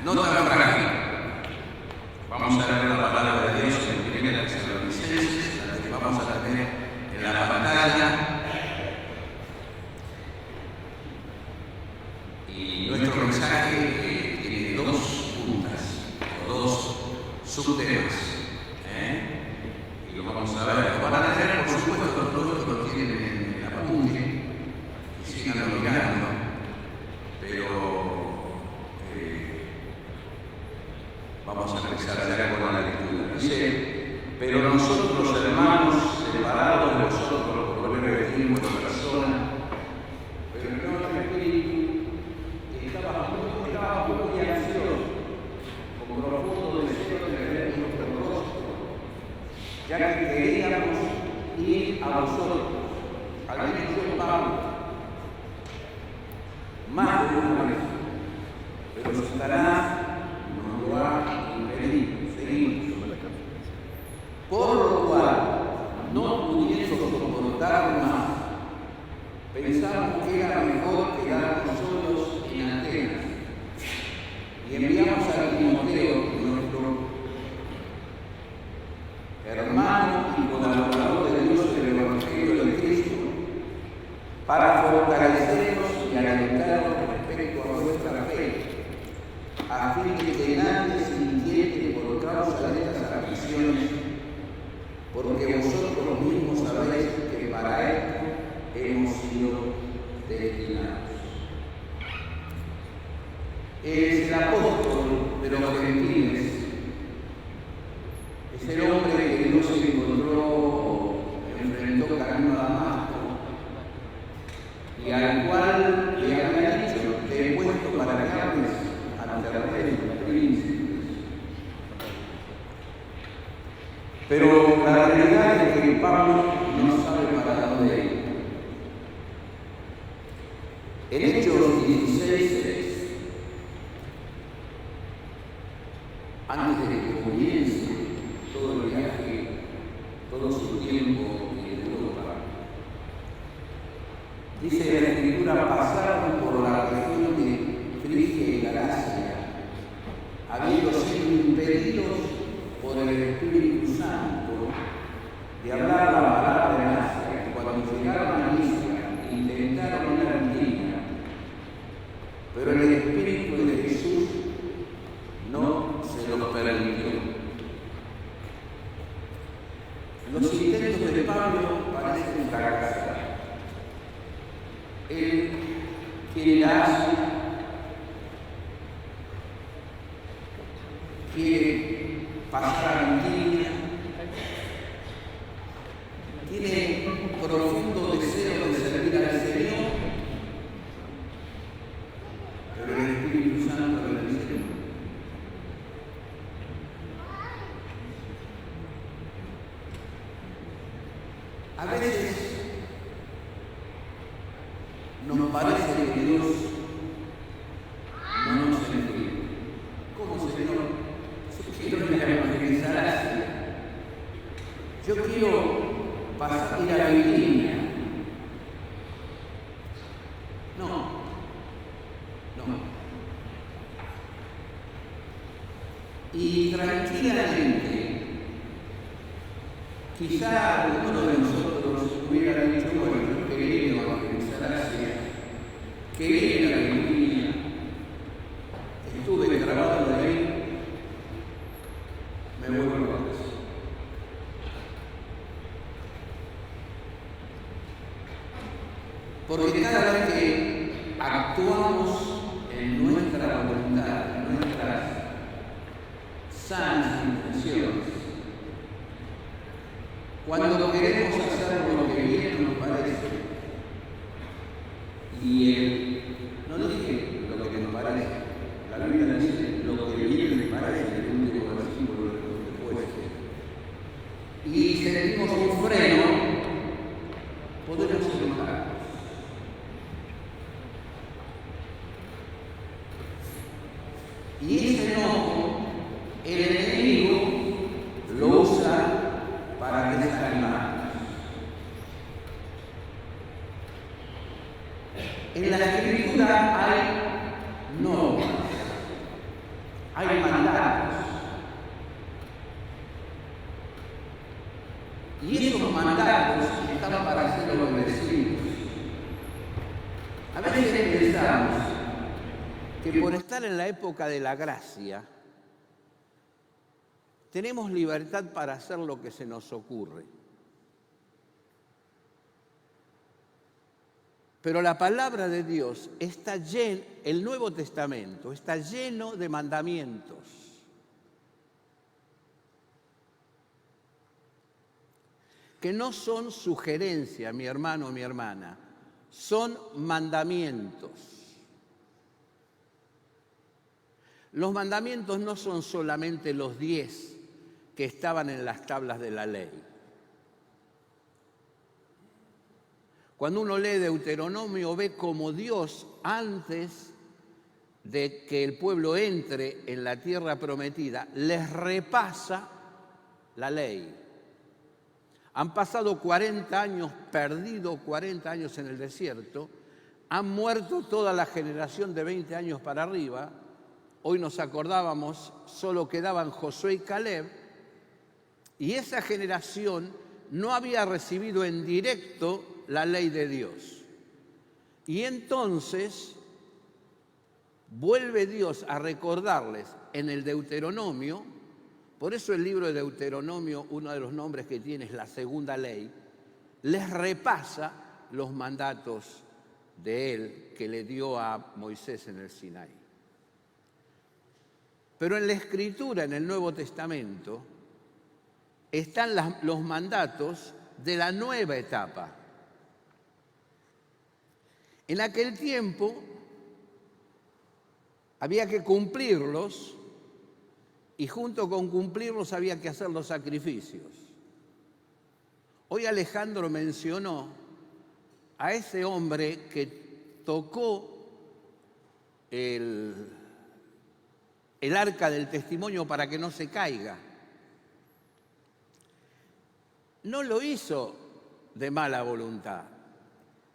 no tan frágil. Vamos a leer la palabra de Dios en Primera Tesalonicenses, la que vamos a tener en la pantalla. Y nuestro mensaje tiene dos puntas, o dos subtemas. Y lo vamos a ver. Lo van a tener, por supuesto, todos los que lo tienen en el apunte y sigan mirando. Pero vamos a empezar ya con la lectura. Dice: pero nosotros, los hermanos, separados de vosotros por haber vestido vuestra persona, pero no el espíritu, estaba muy ansioso, con profundo deseo de ver vuestro rostro, ya que queríamos ir a vosotros, al menos yo, Pablo, más de una vez, pero Satanás nos lo ha impedido. Seguimos. Por lo cual, no pudiendo soportar más, pensamos que era mejor quedarnos solos en Atenas. Y enviamos a Timoteo, nuestro hermano y colaborador de Dios en el Evangelio de Cristo, para fortalecernos y alentarnos respecto a nuestra fe, a fin de que nadie se inquiete por causa de estas aflicciones, porque vosotros mismos sabéis que para esto hemos sido destinados. Es el apóstol de los gentiles, es el hombre que Dios enfrentó camino a Damasco, y al cual le había dicho: te he puesto para que hables ante el rey de los príncipes. Pero la realidad es que Pablo no sabe para dónde ir. En Hechos 16:3, antes de que comience todo el viaje, todo su tiempo en Europa, dice la Escritura: pasaron por la región de Frigia y Galacia, habiendo sido impedidos por el Espíritu Santo de hablar la palabra en Asia. Cuando llegaron a Misia, intentaron ir a Bitinia, pero el Espíritu de Jesús no se lo permitió. Los intentos de Pablo parecen fracasar. Él quiere ir a Asia, quiere pasar a Bitinia, tiene un profundo deseo de servir al Señor, pero el Espíritu Santo le dice no. A veces nos parece que Dios no nos entiende. ¿Cómo, Señor? Yo quiero ir a evangelizar Asia. Yo quiero ir a Bitinia. No. Y tranquilamente, quizá alguno de nosotros hubiera dicho: bueno, yo quería ir a evangelizar Asia, quería ir a Bitinia, estuve trabajando ahí, me vuelvo a casa. Porque cada vez que actuamos en nuestra voluntad, en nuestras sanas intenciones, cuando queremos hacer lo que bien nos parece, y no dije lo que nos parece, la Biblia dice lo que bien me parece, el último versículo después, y sentimos un freno, podemos enojarnos. Y ese enojo, el enemigo lo usa para desanimarnos. En la Escritura hay normas hay mandatos. Y esos mandatos están para ser obedecidos. A veces pensamos que por estar en la época de la gracia, tenemos libertad para hacer lo que se nos ocurre. Pero la palabra de Dios está llena, el Nuevo Testamento está lleno de mandamientos. Que no son sugerencias, mi hermano, mi hermana, son mandamientos. Los mandamientos no son solamente los 10 que estaban en las tablas de la ley. Cuando uno lee Deuteronomio, ve cómo Dios, antes de que el pueblo entre en la tierra prometida, les repasa la ley. Han pasado 40 años, perdido 40 años en el desierto, han muerto toda la generación de 20 años para arriba. Hoy nos acordábamos, solo quedaban Josué y Caleb, y esa generación no había recibido en directo la ley de Dios. Y entonces vuelve Dios a recordarles en el Deuteronomio. Por eso el libro de Deuteronomio, uno de los nombres que tiene es la segunda ley, les repasa los mandatos de él que le dio a Moisés en el Sinaí. Pero en la Escritura, en el Nuevo Testamento, están los mandatos de la nueva etapa. En aquel tiempo había que cumplirlos, y junto con cumplirlos había que hacer los sacrificios. Hoy Alejandro mencionó a ese hombre que tocó el arca del testimonio para que no se caiga. No lo hizo de mala voluntad,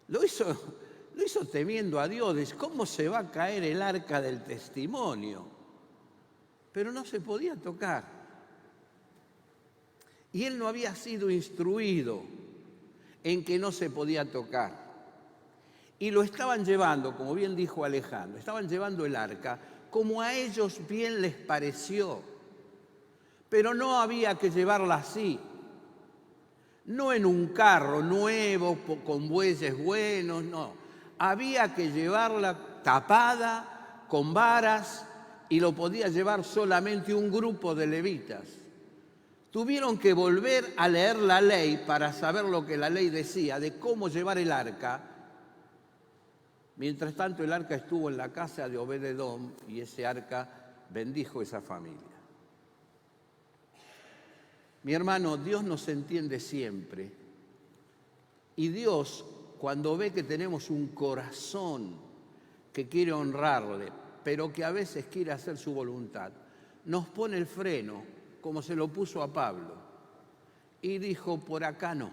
lo hizo temiendo a Dios. ¿Cómo se va a caer el arca del testimonio? Pero no se podía tocar. Y él no había sido instruido en que no se podía tocar. Y lo estaban llevando, como bien dijo Alejandro, estaban llevando el arca como a ellos bien les pareció. Pero no había que llevarla así. No en un carro nuevo, con bueyes buenos, no. Había que llevarla tapada, con varas, y lo podía llevar solamente un grupo de levitas. Tuvieron que volver a leer la ley para saber lo que la ley decía de cómo llevar el arca. Mientras tanto, el arca estuvo en la casa de Obed-Edom y ese arca bendijo esa familia. Mi hermano, Dios nos entiende siempre. Y Dios, cuando ve que tenemos un corazón que quiere honrarle, pero que a veces quiere hacer su voluntad, nos pone el freno, como se lo puso a Pablo, y dijo, por acá no.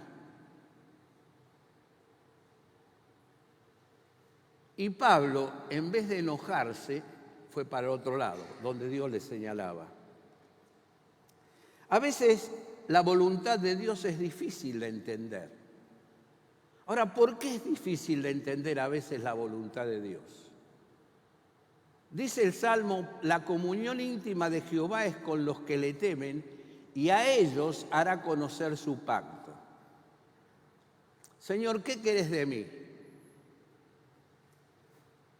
Y Pablo, en vez de enojarse, fue para el otro lado, donde Dios le señalaba. A veces la voluntad de Dios es difícil de entender. Ahora, ¿por qué es difícil de entender a veces la voluntad de Dios? Dice el Salmo, la comunión íntima de Jehová es con los que le temen y a ellos hará conocer su pacto. Señor, ¿qué querés de mí?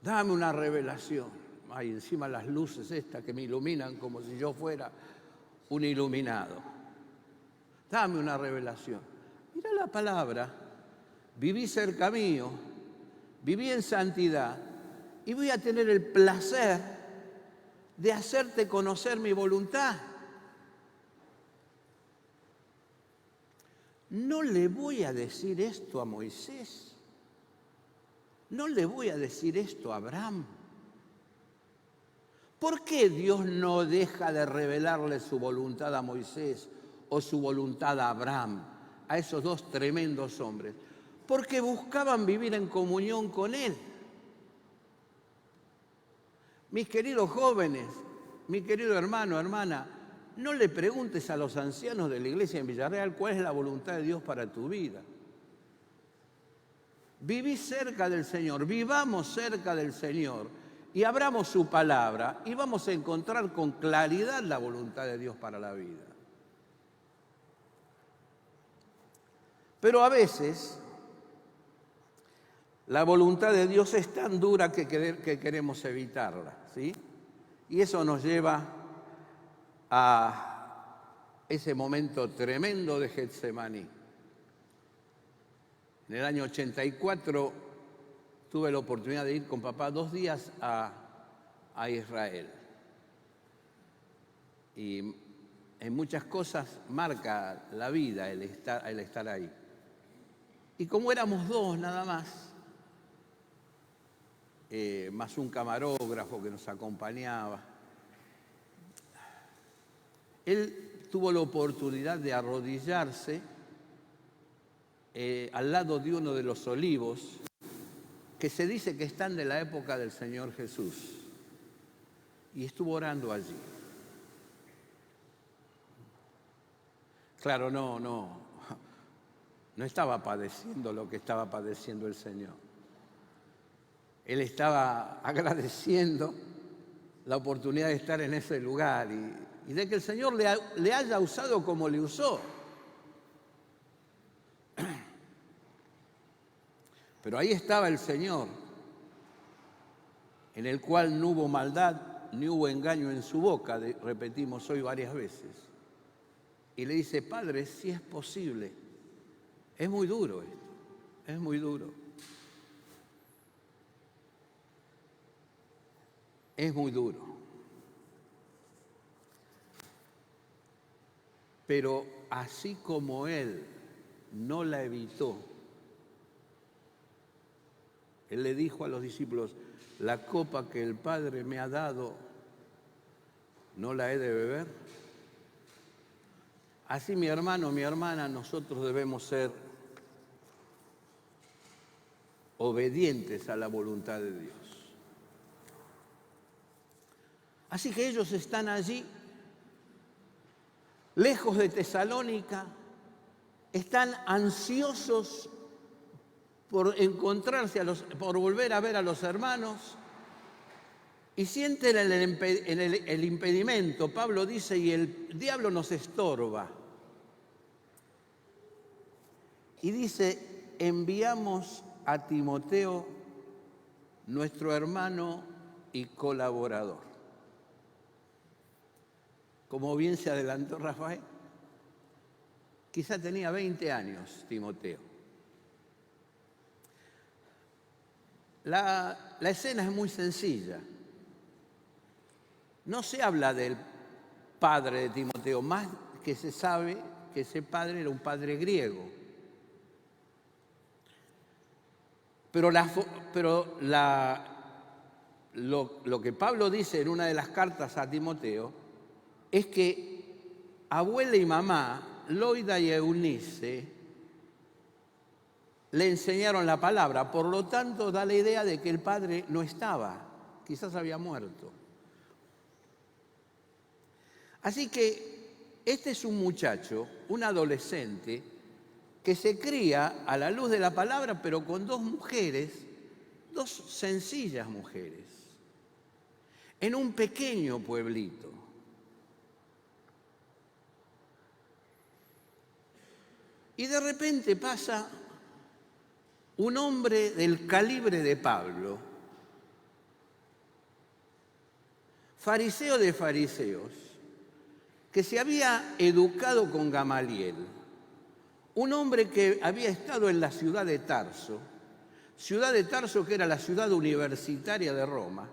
Dame una revelación. Ay, encima las luces estas que me iluminan como si yo fuera un iluminado. Dame una revelación. Mira la palabra, viví cerca mío, viví en santidad y voy a tener el placer de hacerte conocer mi voluntad. No le voy a decir esto a Moisés. No le voy a decir esto a Abraham. ¿Por qué Dios no deja de revelarle su voluntad a Moisés o su voluntad a Abraham, a esos dos tremendos hombres? Porque buscaban vivir en comunión con Él. Mis queridos jóvenes, Mi querido hermano, hermana, no le preguntes a los ancianos de la iglesia en Villarreal cuál es la voluntad de Dios para tu vida. Viví cerca del Señor, vivamos cerca del Señor y abramos su palabra y vamos a encontrar con claridad la voluntad de Dios para la vida. Pero a veces la voluntad de Dios es tan dura que queremos evitarla, ¿sí? Y eso nos lleva a ese momento tremendo de Getsemaní. En el año 84 tuve la oportunidad de ir con papá 2 días a Israel. Y en muchas cosas marca la vida el estar ahí. Y como éramos 2 nada más un camarógrafo que nos acompañaba, él tuvo la oportunidad de arrodillarse al lado de uno de los olivos que se dice que están de la época del Señor Jesús, y estuvo orando allí. Claro, no estaba padeciendo lo que estaba padeciendo el Señor. Él estaba agradeciendo la oportunidad de estar en ese lugar y de que el Señor le haya usado como le usó. Pero ahí estaba el Señor, en el cual no hubo maldad ni hubo engaño en su boca, repetimos hoy varias veces. Y le dice: Padre, si es posible. Es muy duro esto, es muy duro. Es muy duro. Pero así como Él no la evitó, Él le dijo a los discípulos: la copa que el Padre me ha dado, ¿no la he de beber? Así, mi hermano, mi hermana, nosotros debemos ser obedientes a la voluntad de Dios. Así que ellos están allí, lejos de Tesalónica, están ansiosos por encontrarse, por volver a ver a los hermanos, y sienten el impedimento. Pablo dice: y el diablo nos estorba. Y dice: enviamos a Timoteo, nuestro hermano y colaborador. Como bien se adelantó Rafael, quizá tenía 20 años Timoteo. La escena es muy sencilla. No se habla del padre de Timoteo, más que se sabe que ese padre era un padre griego. Pero lo que Pablo dice en una de las cartas a Timoteo es que abuela y mamá, Loida y Eunice, le enseñaron la palabra. Por lo tanto, da la idea de que el padre no estaba, quizás había muerto. Así que este es un muchacho, un adolescente, que se cría a la luz de la palabra, pero con 2 mujeres, 2 sencillas mujeres, en un pequeño pueblito. Y de repente pasa un hombre del calibre de Pablo, fariseo de fariseos, que se había educado con Gamaliel, un hombre que había estado en la ciudad de Tarso que era la ciudad universitaria de Roma,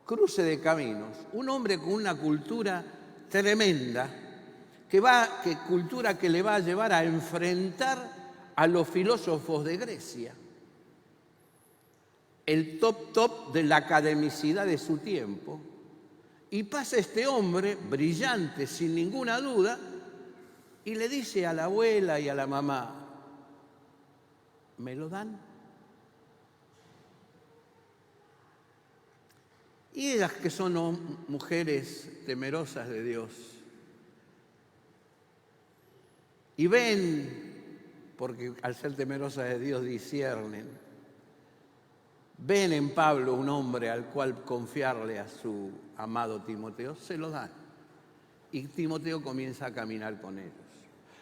cruce de caminos, un hombre con una cultura tremenda, cultura que le va a llevar a enfrentar a los filósofos de Grecia, el top de la academicidad de su tiempo. Y pasa este hombre, brillante sin ninguna duda, y le dice a la abuela y a la mamá: ¿me lo dan? Y ellas que son mujeres temerosas de Dios y ven, porque al ser temerosas de Dios disciernen, ven en Pablo un hombre al cual confiarle a su amado Timoteo, se lo dan. Y Timoteo comienza a caminar con ellos.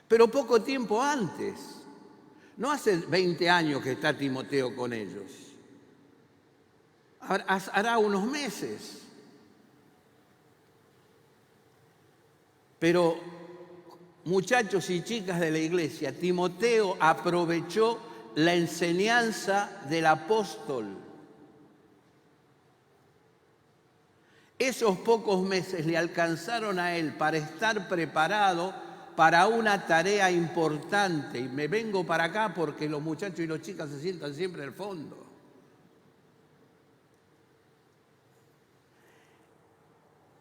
Pero poco tiempo antes, no hace 20 años que está Timoteo con ellos, hará unos meses. Pero muchachos y chicas de la iglesia, Timoteo aprovechó la enseñanza del apóstol. Esos pocos meses le alcanzaron a él para estar preparado para una tarea importante. Y me vengo para acá porque los muchachos y las chicas se sientan siempre al fondo.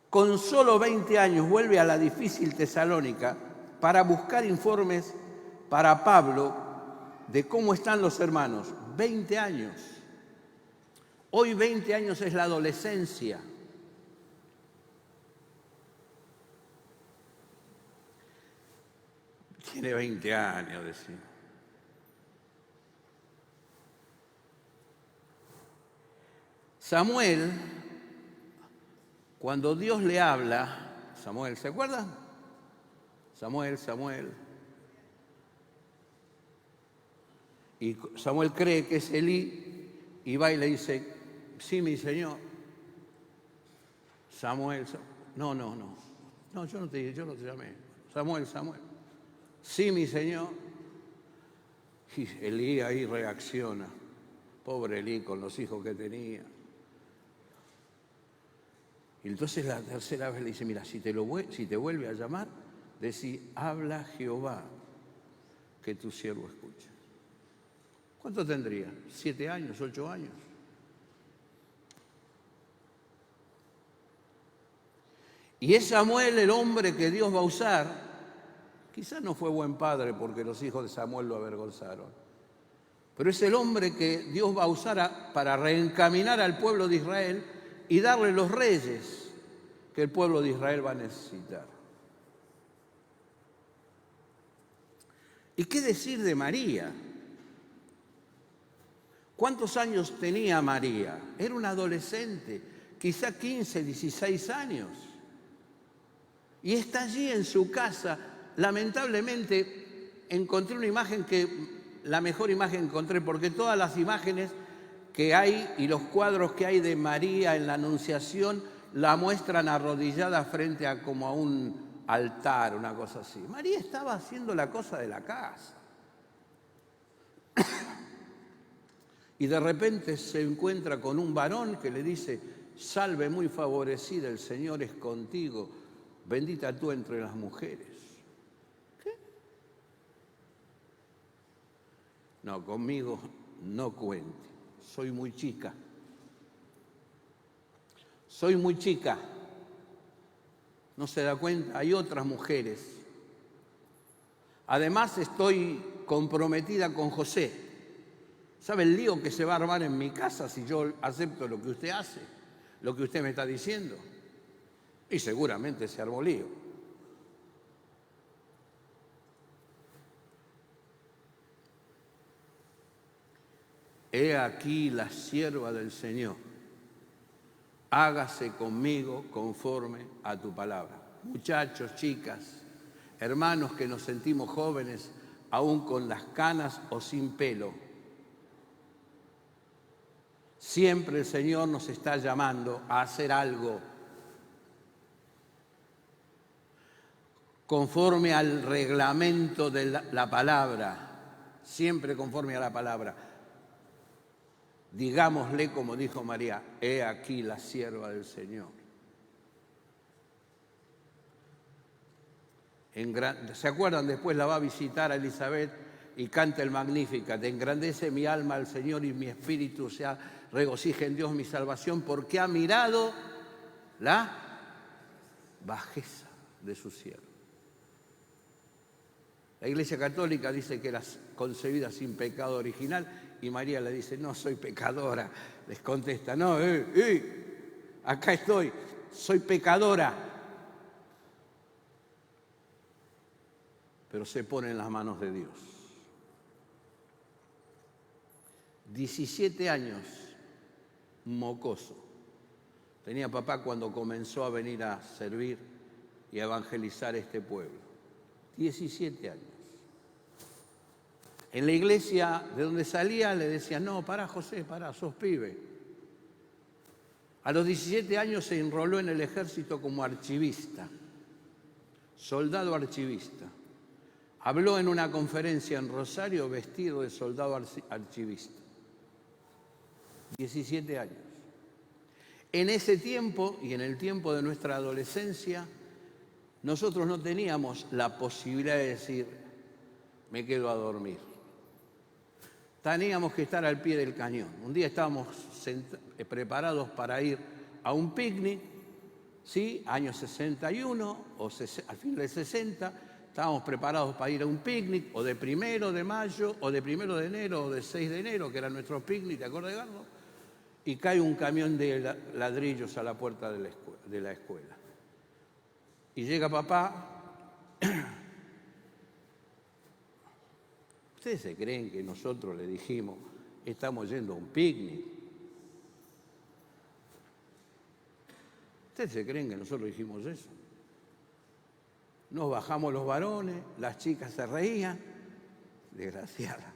Con solo 20 años vuelve a la difícil Tesalónica para buscar informes para Pablo de cómo están los hermanos. 20 años. Hoy 20 años es la adolescencia. Tiene 20 años, decía. Samuel, cuando Dios le habla, Samuel, ¿se acuerdan? Samuel. Y Samuel cree que es Elí y va y le dice, sí, mi señor. Samuel, no, yo no te llamé. Samuel. Sí, mi señor. Y Elí ahí reacciona. Pobre Elí con los hijos que tenía. Y entonces la tercera vez le dice, mira, si te vuelve a llamar, decí, habla Jehová, que tu siervo escucha. ¿Cuánto tendría? 7 años, 8 años. Y es Samuel el hombre que Dios va a usar. Quizás no fue buen padre porque los hijos de Samuel lo avergonzaron. Pero es el hombre que Dios va a usar para reencaminar al pueblo de Israel y darle los reyes que el pueblo de Israel va a necesitar. ¿Y qué decir de María? ¿Cuántos años tenía María? Era una adolescente, quizá 15, 16 años. Y está allí en su casa. Lamentablemente encontré una imagen la mejor imagen que encontré, porque todas las imágenes que hay y los cuadros que hay de María en la Anunciación la muestran arrodillada frente a como a un altar, una cosa así. María estaba haciendo la cosa de la casa. Y de repente se encuentra con un varón que le dice, salve muy favorecida, el Señor es contigo, bendita tú entre las mujeres. ¿Qué? No, conmigo no cuente, soy muy chica. ¿No se da cuenta? Hay otras mujeres. Además estoy comprometida con José. ¿Sabe el lío que se va a armar en mi casa si yo acepto lo que usted hace, lo que usted me está diciendo? Y seguramente se armó lío. He aquí la sierva del Señor, hágase conmigo conforme a tu palabra. Muchachos, chicas, hermanos que nos sentimos jóvenes, aún con las canas o sin pelo, siempre el Señor nos está llamando a hacer algo conforme al reglamento de la palabra, siempre conforme a la palabra. Digámosle como dijo María, he aquí la sierva del Señor. ¿Se acuerdan? Después la va a visitar a Elizabeth y canta el Magnificat. Engrandece mi alma al Señor y mi espíritu se regocija en Dios mi salvación, porque ha mirado la bajeza de su siervo. La Iglesia Católica dice que era concebida sin pecado original y María le dice, no soy pecadora. Les contesta, no, acá estoy, soy pecadora. Pero se pone en las manos de Dios. 17 años, mocoso. Tenía papá cuando comenzó a venir a servir y a evangelizar este pueblo. 17 años. En la iglesia de donde salía le decían, no, pará José, pará, sos pibe. A los 17 años se enroló en el ejército como archivista, soldado archivista. Habló en una conferencia en Rosario vestido de soldado archivista. 17 años. En ese tiempo y en el tiempo de nuestra adolescencia, nosotros no teníamos la posibilidad de decir, me quedo a dormir. Teníamos que estar al pie del cañón. Un día estábamos preparados para ir a un picnic, ¿sí? Año 61 o al fin del 60, estábamos preparados para ir a un picnic, o de 1 de mayo, o de 1 de enero, o de 6 de enero, que era nuestro picnic, ¿te acuerdas, Gardo? Y cae un camión de ladrillos a la puerta de la escuela. Y llega papá. ¿Ustedes se creen que nosotros le dijimos, estamos yendo a un picnic? ¿Ustedes se creen que nosotros dijimos eso? Nos bajamos los varones, las chicas se reían, desgraciadas,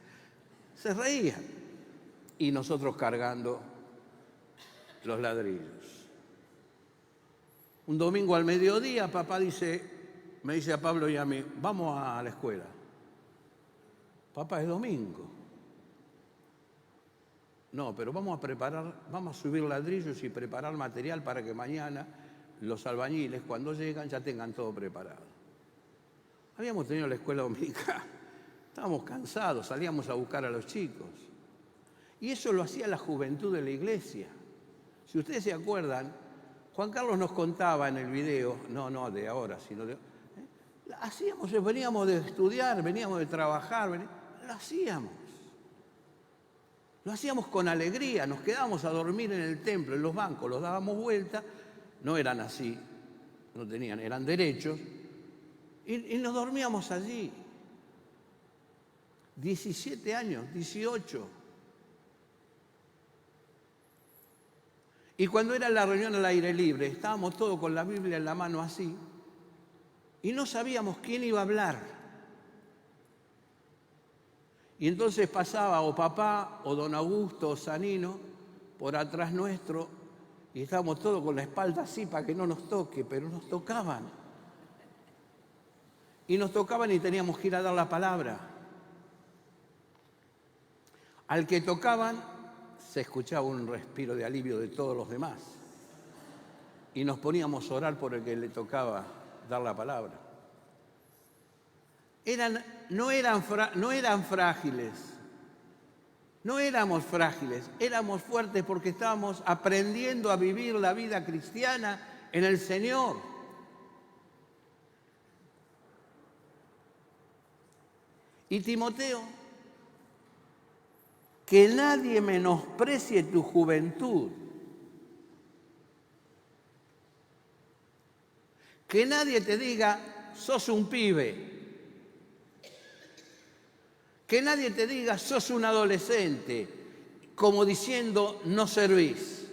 se reían. Y nosotros cargando los ladrillos. Un domingo al mediodía, papá me dice a Pablo y a mí, vamos a la escuela. Papá, es domingo. No, pero vamos a subir ladrillos y preparar material para que mañana los albañiles, cuando llegan, ya tengan todo preparado. Habíamos tenido la escuela dominical, estábamos cansados, salíamos a buscar a los chicos. Y eso lo hacía la juventud de la iglesia. Si ustedes se acuerdan, Juan Carlos nos contaba en el video, no de ahora, sino de... Hacíamos, veníamos de estudiar, veníamos de trabajar, lo hacíamos. Lo hacíamos con alegría, nos quedábamos a dormir en el templo, en los bancos, los dábamos vuelta, no eran así, eran derechos, y nos dormíamos allí. 17 años, 18. Y cuando era la reunión al aire libre, estábamos todos con la Biblia en la mano así, y no sabíamos quién iba a hablar. Y entonces pasaba o papá, o don Augusto, o Sanino, por atrás nuestro, y estábamos todos con la espalda así para que no nos toque, pero nos tocaban. Y nos tocaban y teníamos que ir a dar la palabra. Al que tocaban, se escuchaba un respiro de alivio de todos los demás. Y nos poníamos a orar por el que le tocaba dar la palabra. No eran frágiles, no éramos frágiles, éramos fuertes porque estábamos aprendiendo a vivir la vida cristiana en el Señor. Y Timoteo, que nadie menosprecie tu juventud, que nadie te diga, sos un pibe, que nadie te diga, sos un adolescente, como diciendo, no servís.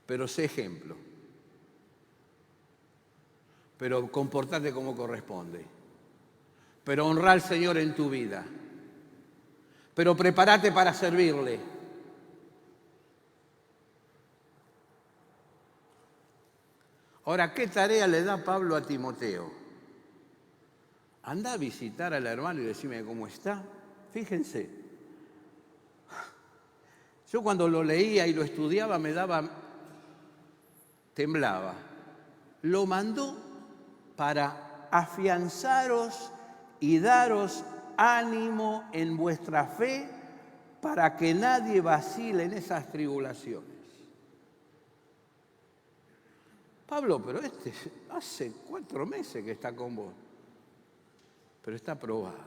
Pero sé ejemplo. Pero comportate como corresponde. Pero honra al Señor en tu vida. Pero prepárate para servirle. Ahora, ¿qué tarea le da Pablo a Timoteo? Anda a visitar al hermano y decime cómo está. Fíjense. Yo cuando lo leía y lo estudiaba temblaba. Lo mandó para afianzaros y daros ánimo en vuestra fe para que nadie vacile en esas tribulaciones. Pablo, pero hace 4 meses que está con vos, pero está probado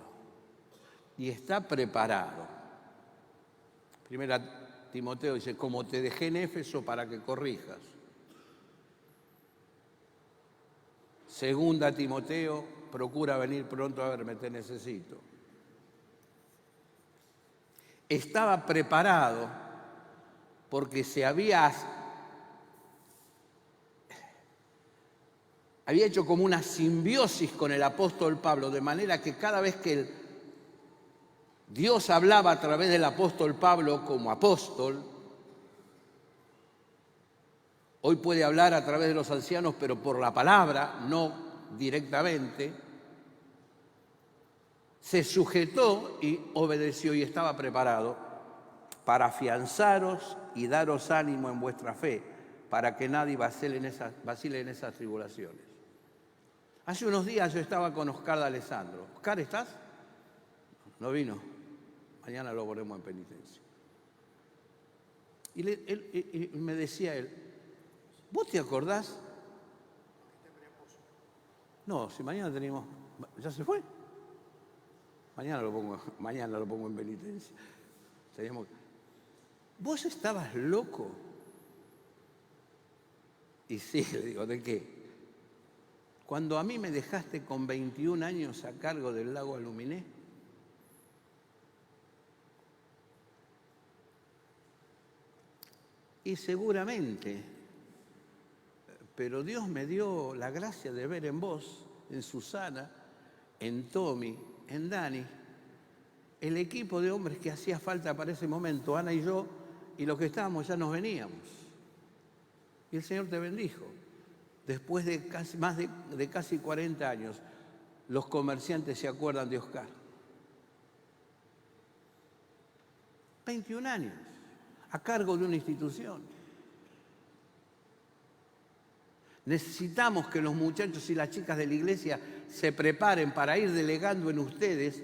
y está preparado. Primera Timoteo dice, como te dejé en Éfeso para que corrijas. Segunda Timoteo, procura venir pronto a verme, te necesito. Estaba preparado porque se había hecho como una simbiosis con el apóstol Pablo, de manera que cada vez que Dios hablaba a través del apóstol Pablo como apóstol, hoy puede hablar a través de los ancianos, pero por la palabra, no directamente, se sujetó y obedeció y estaba preparado para afianzaros y daros ánimo en vuestra fe, para que nadie vacile en esas tribulaciones. Hace unos días yo estaba con Oscar de Alessandro. ¿Oscar, estás? No vino. Mañana lo ponemos en penitencia. Y me decía él, ¿vos te acordás? No, si mañana tenemos... ¿Ya se fue? Mañana lo pongo en penitencia. ¿Vos estabas loco? Y sí, le digo, ¿de qué? Cuando a mí me dejaste con 21 años a cargo del lago Aluminé, y seguramente, pero Dios me dio la gracia de ver en vos, en Susana, en Tommy, en Dani, el equipo de hombres que hacía falta para ese momento, Ana y yo, y los que estábamos ya nos veníamos. Y el Señor te bendijo. Después de casi 40 años, los comerciantes se acuerdan de Oscar. 21 años, a cargo de una institución. Necesitamos que los muchachos y las chicas de la iglesia se preparen para ir delegando en ustedes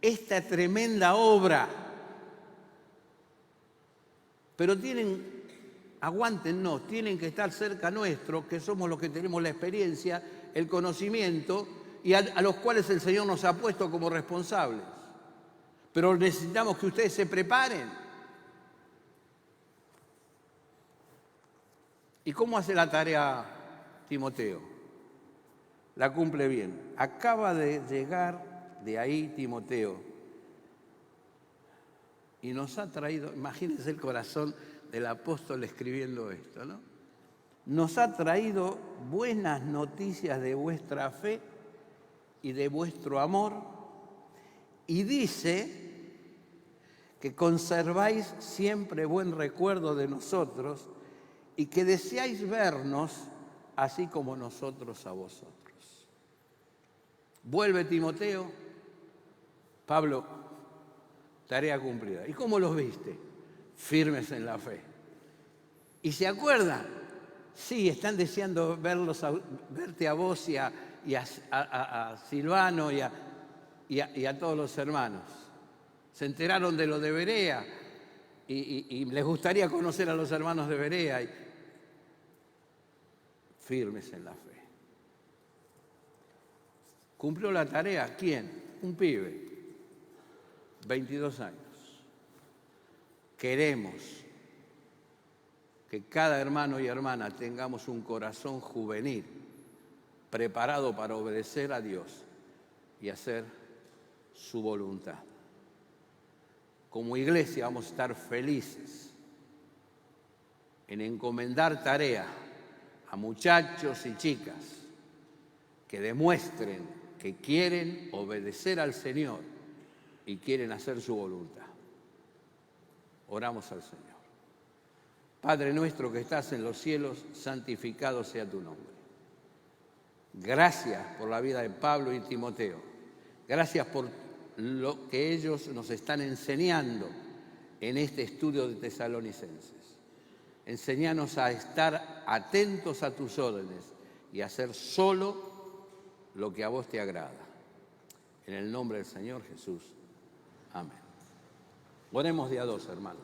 esta tremenda obra. Pero aguántennos, tienen que estar cerca nuestro, que somos los que tenemos la experiencia, el conocimiento, y a los cuales el Señor nos ha puesto como responsables. Pero necesitamos que ustedes se preparen. ¿Y cómo hace la tarea Timoteo? La cumple bien. Acaba de llegar de ahí Timoteo y nos ha traído, imagínense el corazón del apóstol escribiendo esto, ¿no? Nos ha traído buenas noticias de vuestra fe y de vuestro amor, y dice que conserváis siempre buen recuerdo de nosotros y que deseáis vernos así como nosotros a vosotros. Vuelve Timoteo, Pablo, tarea cumplida. ¿Y cómo los viste? Firmes en la fe. ¿Y se acuerdan? Sí, están deseando verte a vos y a Silvano y a todos los hermanos. Se enteraron de lo de Berea y les gustaría conocer a los hermanos de Berea. Firmes en la fe. ¿Cumplió la tarea? ¿Quién? Un pibe, 22 años. Queremos que cada hermano y hermana tengamos un corazón juvenil, preparado para obedecer a Dios y hacer su voluntad. Como iglesia vamos a estar felices en encomendar tarea a muchachos y chicas que demuestren que quieren obedecer al Señor y quieren hacer su voluntad. Oramos al Señor. Padre nuestro que estás en los cielos, santificado sea tu nombre. Gracias por la vida de Pablo y Timoteo. Gracias por lo que ellos nos están enseñando en este estudio de Tesalonicenses. Enséñanos a estar atentos a tus órdenes y a hacer solo lo que a vos te agrada. En el nombre del Señor Jesús. Amén. Oremos de a dos, hermanos.